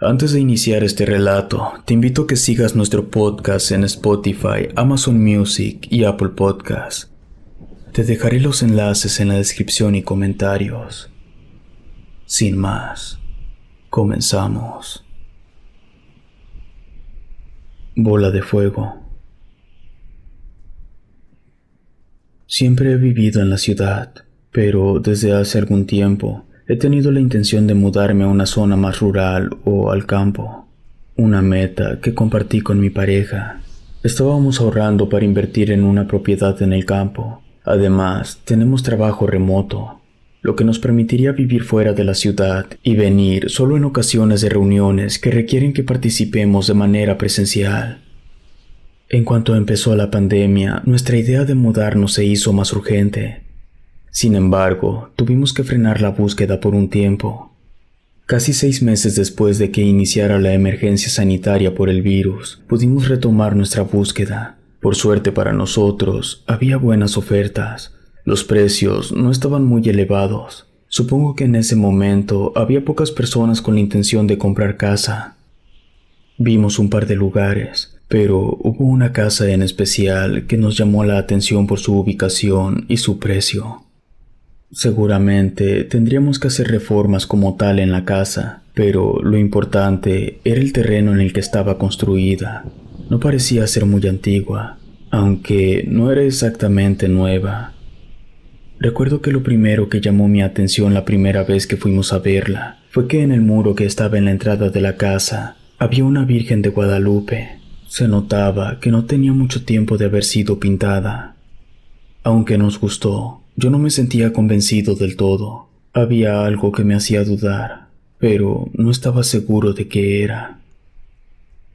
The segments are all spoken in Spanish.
Antes de iniciar este relato, te invito a que sigas nuestro podcast en Spotify, Amazon Music y Apple Podcasts. Te dejaré los enlaces en la descripción y comentarios. Sin más, comenzamos. Bola de fuego. Siempre he vivido en la ciudad, pero desde hace algún tiempo he tenido la intención de mudarme a una zona más rural o al campo. Una meta que compartí con mi pareja. Estábamos ahorrando para invertir en una propiedad en el campo. Además, tenemos trabajo remoto, lo que nos permitiría vivir fuera de la ciudad y venir solo en ocasiones de reuniones que requieren que participemos de manera presencial. En cuanto empezó la pandemia, nuestra idea de mudarnos se hizo más urgente. Sin embargo, tuvimos que frenar la búsqueda por un tiempo. Casi 6 meses después de que iniciara la emergencia sanitaria por el virus, pudimos retomar nuestra búsqueda. Por suerte para nosotros, había buenas ofertas. Los precios no estaban muy elevados. Supongo que en ese momento había pocas personas con la intención de comprar casa. Vimos un par de lugares, pero hubo una casa en especial que nos llamó la atención por su ubicación y su precio. Seguramente tendríamos que hacer reformas como tal en la casa, pero lo importante era el terreno en el que estaba construida. No parecía ser muy antigua, aunque no era exactamente nueva. Recuerdo que lo primero que llamó mi atención la primera vez que fuimos a verla fue que en el muro que estaba en la entrada de la casa había una Virgen de Guadalupe. Se notaba que no tenía mucho tiempo de haber sido pintada. Aunque nos gustó, yo no me sentía convencido del todo. Había algo que me hacía dudar, pero no estaba seguro de qué era.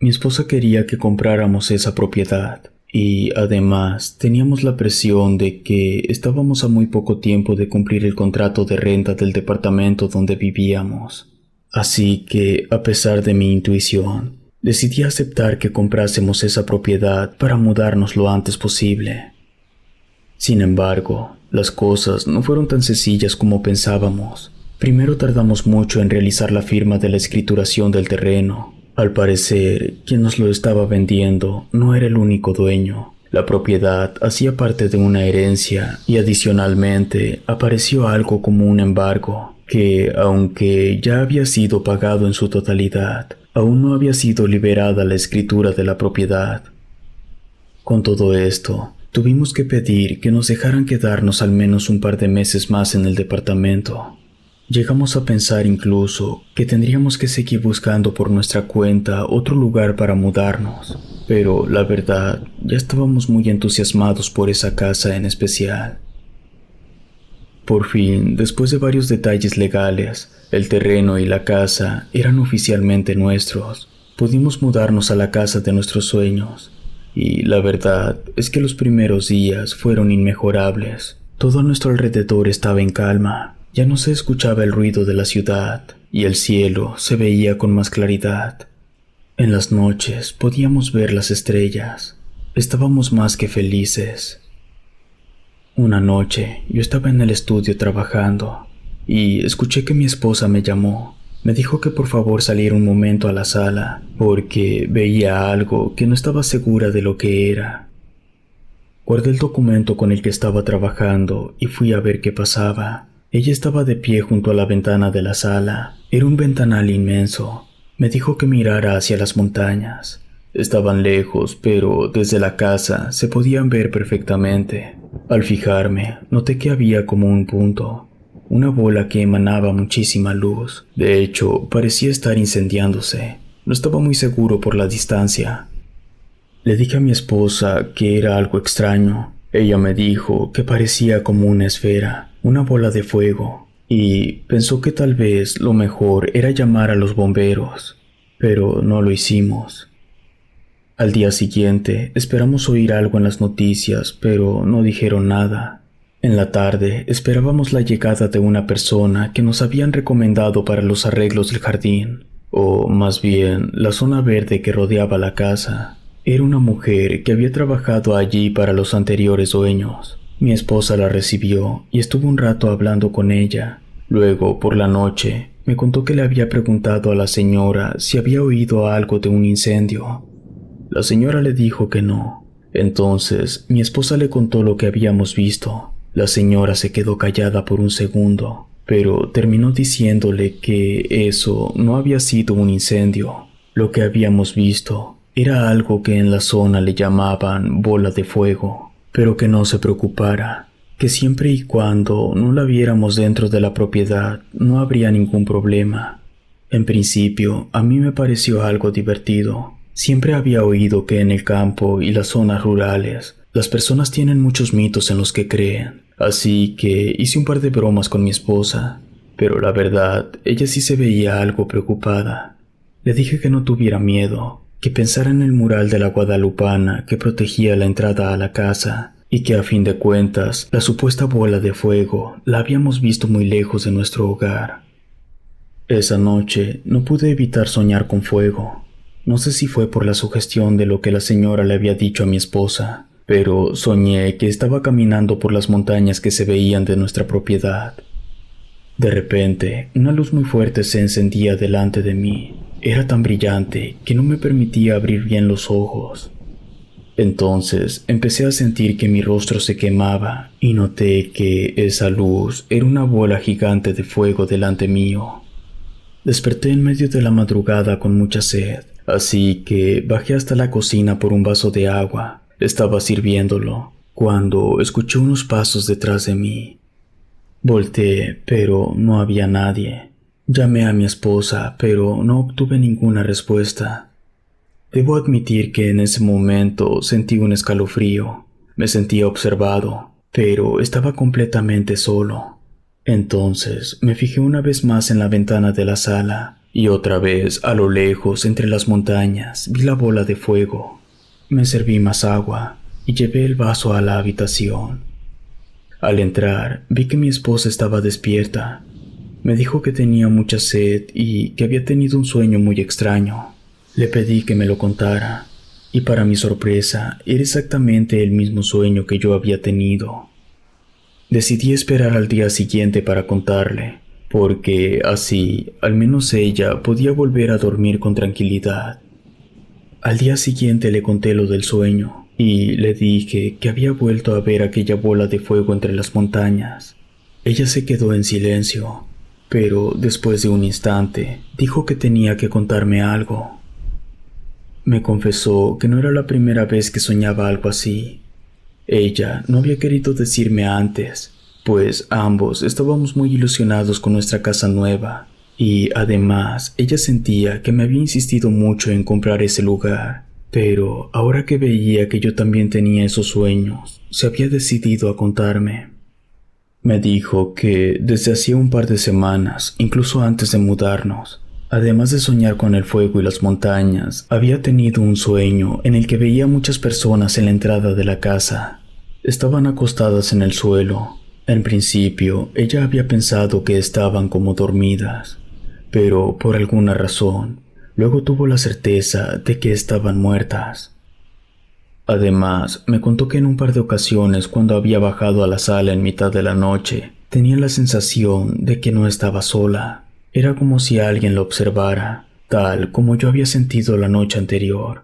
Mi esposa quería que compráramos esa propiedad y, además, teníamos la presión de que estábamos a muy poco tiempo de cumplir el contrato de renta del departamento donde vivíamos. Así que, a pesar de mi intuición, decidí aceptar que comprásemos esa propiedad para mudarnos lo antes posible. Sin embargo, las cosas no fueron tan sencillas como pensábamos. Primero tardamos mucho en realizar la firma de la escrituración del terreno. Al parecer, quien nos lo estaba vendiendo no era el único dueño. La propiedad hacía parte de una herencia y adicionalmente apareció algo como un embargo, que aunque ya había sido pagado en su totalidad, aún no había sido liberada la escritura de la propiedad. Con todo esto, tuvimos que pedir que nos dejaran quedarnos al menos un par de meses más en el departamento. Llegamos a pensar incluso que tendríamos que seguir buscando por nuestra cuenta otro lugar para mudarnos, pero la verdad, ya estábamos muy entusiasmados por esa casa en especial. Por fin, después de varios detalles legales, el terreno y la casa eran oficialmente nuestros. Pudimos mudarnos a la casa de nuestros sueños. Y la verdad es que los primeros días fueron inmejorables. Todo a nuestro alrededor estaba en calma. Ya no se escuchaba el ruido de la ciudad y el cielo se veía con más claridad. En las noches podíamos ver las estrellas. Estábamos más que felices. Una noche yo estaba en el estudio trabajando y escuché que mi esposa me llamó. Me dijo que por favor saliera un momento a la sala, porque veía algo que no estaba segura de lo que era. Guardé el documento con el que estaba trabajando y fui a ver qué pasaba. Ella estaba de pie junto a la ventana de la sala. Era un ventanal inmenso. Me dijo que mirara hacia las montañas. Estaban lejos, pero desde la casa se podían ver perfectamente. Al fijarme, noté que había como un punto. Una bola que emanaba muchísima luz. De hecho, parecía estar incendiándose. No estaba muy seguro por la distancia. Le dije a mi esposa que era algo extraño. Ella me dijo que parecía como una esfera, una bola de fuego, y pensó que tal vez lo mejor era llamar a los bomberos, pero no lo hicimos. Al día siguiente, esperamos oír algo en las noticias, pero no dijeron nada. En la tarde esperábamos la llegada de una persona que nos habían recomendado para los arreglos del jardín, o más bien la zona verde que rodeaba la casa. Era una mujer que había trabajado allí para los anteriores dueños. Mi esposa la recibió y estuvo un rato hablando con ella. Luego, por la noche, me contó que le había preguntado a la señora si había oído algo de un incendio. La señora le dijo que no. Entonces mi esposa le contó lo que habíamos visto. La señora se quedó callada por un segundo, pero terminó diciéndole que eso no había sido un incendio. Lo que habíamos visto era algo que en la zona le llamaban bola de fuego, pero que no se preocupara, que siempre y cuando no la viéramos dentro de la propiedad no habría ningún problema. En principio, a mí me pareció algo divertido. Siempre había oído que en el campo y las zonas rurales las personas tienen muchos mitos en los que creen, así que hice un par de bromas con mi esposa, pero la verdad, ella sí se veía algo preocupada. Le dije que no tuviera miedo, que pensara en el mural de la Guadalupana que protegía la entrada a la casa y que a fin de cuentas la supuesta bola de fuego la habíamos visto muy lejos de nuestro hogar. Esa noche no pude evitar soñar con fuego. No sé si fue por la sugestión de lo que la señora le había dicho a mi esposa, pero soñé que estaba caminando por las montañas que se veían de nuestra propiedad. De repente, una luz muy fuerte se encendía delante de mí. Era tan brillante que no me permitía abrir bien los ojos. Entonces empecé a sentir que mi rostro se quemaba y noté que esa luz era una bola gigante de fuego delante mío. Desperté en medio de la madrugada con mucha sed, así que bajé hasta la cocina por un vaso de agua. Estaba sirviéndolo cuando escuché unos pasos detrás de mí. Volteé, pero no había nadie. Llamé a mi esposa, pero no obtuve ninguna respuesta. Debo admitir que en ese momento sentí un escalofrío. Me sentía observado, pero estaba completamente solo. Entonces me fijé una vez más en la ventana de la sala y otra vez a lo lejos entre las montañas vi la bola de fuego. Me serví más agua y llevé el vaso a la habitación. Al entrar vi que mi esposa estaba despierta. Me dijo que tenía mucha sed y que había tenido un sueño muy extraño. Le pedí que me lo contara y para mi sorpresa era exactamente el mismo sueño que yo había tenido. Decidí esperar al día siguiente para contarle, porque así al menos ella podía volver a dormir con tranquilidad. Al día siguiente le conté lo del sueño y le dije que había vuelto a ver aquella bola de fuego entre las montañas. Ella se quedó en silencio, pero después de un instante dijo que tenía que contarme algo. Me confesó que no era la primera vez que soñaba algo así. Ella no había querido decirme antes, pues ambos estábamos muy ilusionados con nuestra casa nueva. Y además, ella sentía que me había insistido mucho en comprar ese lugar, pero ahora que veía que yo también tenía esos sueños, se había decidido a contarme. Me dijo que desde hacía un par de semanas, incluso antes de mudarnos, además de soñar con el fuego y las montañas, había tenido un sueño en el que veía muchas personas en la entrada de la casa. Estaban acostadas en el suelo. En principio, ella había pensado que estaban como dormidas, pero por alguna razón, luego tuvo la certeza de que estaban muertas. Además, me contó que en un par de ocasiones cuando había bajado a la sala en mitad de la noche, tenía la sensación de que no estaba sola. Era como si alguien la observara, tal como yo había sentido la noche anterior.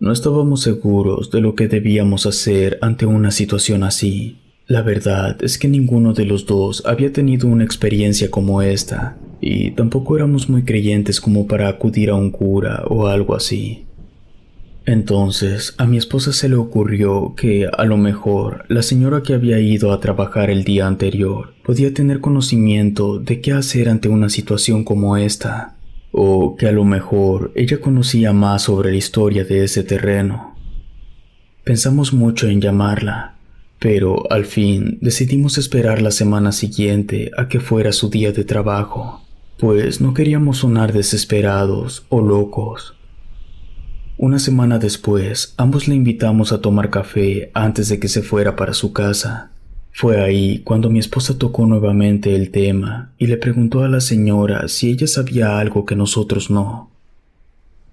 No estábamos seguros de lo que debíamos hacer ante una situación así. La verdad es que ninguno de los dos había tenido una experiencia como esta, y tampoco éramos muy creyentes como para acudir a un cura o algo así. Entonces, a mi esposa se le ocurrió que, a lo mejor, la señora que había ido a trabajar el día anterior podía tener conocimiento de qué hacer ante una situación como esta, o que a lo mejor ella conocía más sobre la historia de ese terreno. Pensamos mucho en llamarla, pero al fin decidimos esperar la semana siguiente a que fuera su día de trabajo, pues no queríamos sonar desesperados o locos. Una semana después, ambos le invitamos a tomar café antes de que se fuera para su casa. Fue ahí cuando mi esposa tocó nuevamente el tema y le preguntó a la señora si ella sabía algo que nosotros no.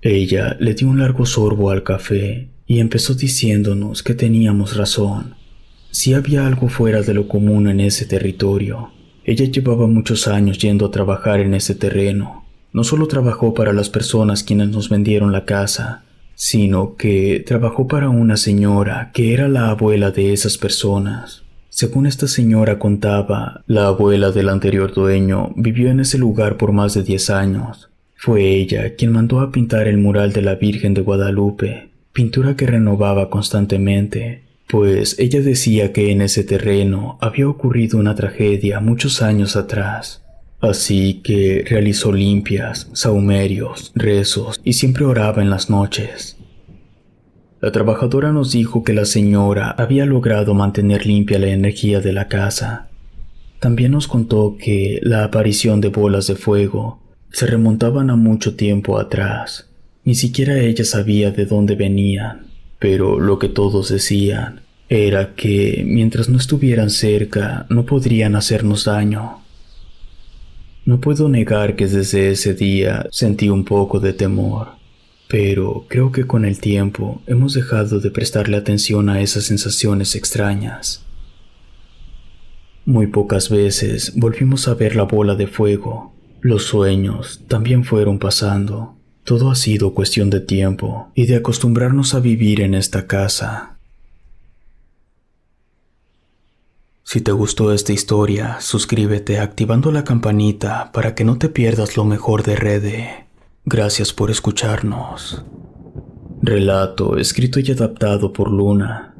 Ella le dio un largo sorbo al café y empezó diciéndonos que teníamos razón. Sí había algo fuera de lo común en ese territorio. Ella llevaba muchos años yendo a trabajar en ese terreno. No solo trabajó para las personas quienes nos vendieron la casa, sino que trabajó para una señora que era la abuela de esas personas. Según esta señora contaba, la abuela del anterior dueño vivió en ese lugar por más de 10 años. Fue ella quien mandó a pintar el mural de la Virgen de Guadalupe, pintura que renovaba constantemente, pues ella decía que en ese terreno había ocurrido una tragedia muchos años atrás. Así que realizó limpias, sahumerios, rezos y siempre oraba en las noches. La trabajadora nos dijo que la señora había logrado mantener limpia la energía de la casa. También nos contó que la aparición de bolas de fuego se remontaban a mucho tiempo atrás. Ni siquiera ella sabía de dónde venían, pero lo que todos decían era que mientras no estuvieran cerca no podrían hacernos daño. No puedo negar que desde ese día sentí un poco de temor, pero creo que con el tiempo hemos dejado de prestarle atención a esas sensaciones extrañas. Muy pocas veces volvimos a ver la bola de fuego. Los sueños también fueron pasando. Todo ha sido cuestión de tiempo y de acostumbrarnos a vivir en esta casa. Si te gustó esta historia, suscríbete activando la campanita para que no te pierdas lo mejor de Rede. Gracias por escucharnos. Relato escrito y adaptado por Luna.